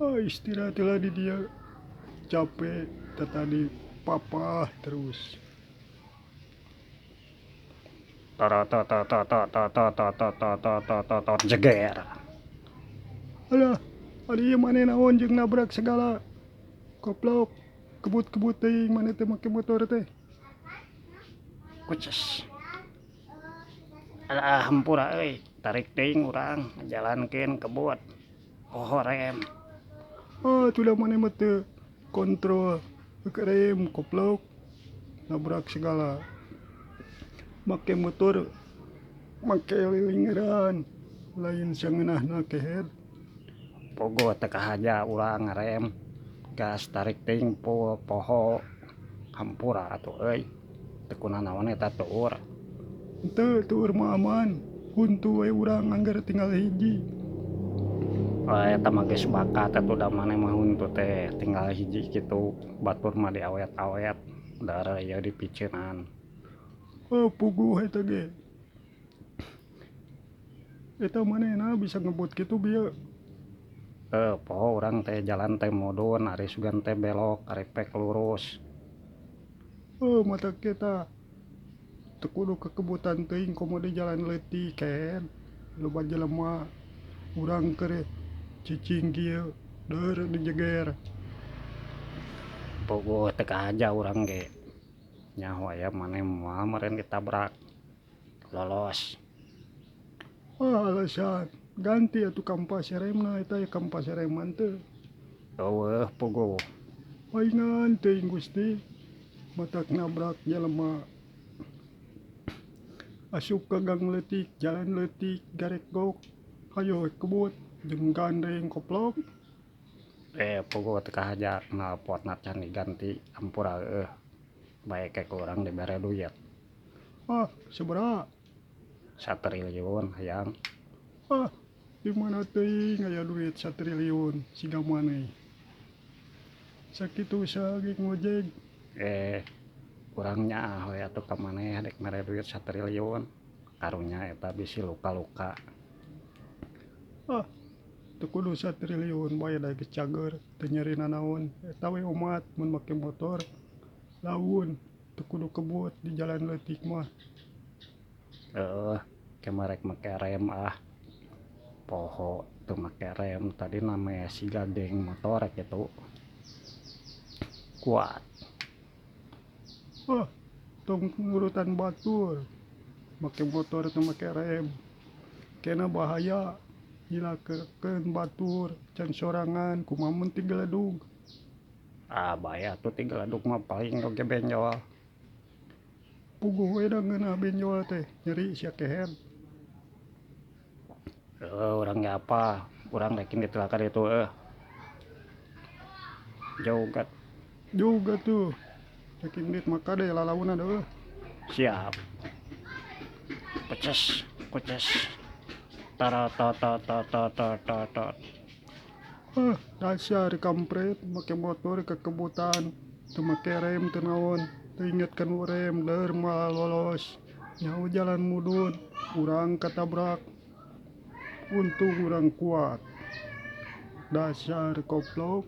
Istirahatlah di dia, capek tadi papa terus. Jeger. Alah, ari mana naon jeung nabrak segala. Koplok, kebut-kebut teuing mana teh make motor teh. Kuces. Alah hampura tarik teuing urang ngajalankeun kebut. Poho rem. Tulah mana mah teu kontrol rem koplok. Nabrak segala. Make motor make lilingeran lain sangeunahna kehead. Pogo teu kahaja urang ngarem. Gas tarik teuing poho hampura atuh euy. Teu kuna naon eta tuur. Henteu tuur mah aman. Huntu we urang anggar tinggal hiji. Eta mah geus bakat atuh da maneh mah huntu teh tinggal hiji kitu. Batur mah diawet-awet. Da ieu dipiceunan. Puguh eta ge. Eta manehna bisa ngebut kitu bieu. Poho urang teh jalan teh mudun ari sugan teh belok ari pek lurus. Mata kita teu kudu kekebutan teuing komo di jalan leutik kan. Loba jelema urang keur cicing kieu deur dijeger. Pogo teu kahaja urang ge. Nyaho aya maneh moal meureun ditabrak. Lolos. Alasan ganti atuh kampas remna eta kampas reman teu. Eueuh puguh. Paingan teuing Gusti. Matak nabrak jelema. Asup ka gang leutik, jalan leutik, garek gok. Hayo kebut jeung gandeng koplok. Puguh teu kahaja knalpotna can diganti ampura eueuh. Bae ke urang dibere duit. Sabaraha? 1 triliun hayang. Di mana teuing aya duit 1 triliun siga maneh. Sakitu usaha ge ngojek. Urang nyaah we atuh ka maneh dek mere duit 1 triliun. Karunya eta bisi luka-luka. Teu kudu 1 triliun bae da geus cager teu nyarina naon. Eta we umat mun make motor laun teu kudu kebut di jalan leutik mah. Kemarek make rem Poho teu make rem tadi name siga geng motor kitu. Kuat. Tong ngurutan batur. Make motor teu make rem. Kena bahaya. Hilakeun batur can sorangan kumaha mun ti geledug. Bae atuh ti geledug mah paling oge benjol. Puguh we da ngeunah benjol teh nyeri sia kehead. Urang ge apa? Urang rekin ditilaka ditu Joget. Juga tuh. Saking dit maka deh lalauna deuh. Siap. Kuces. Tarot. Dasar kampret make motor kekebutan teu make rem teu naon teu ingetkeun rem deur malah lolos nyaho jalan mudun urang katabrak untung urang kuat dasar koplok.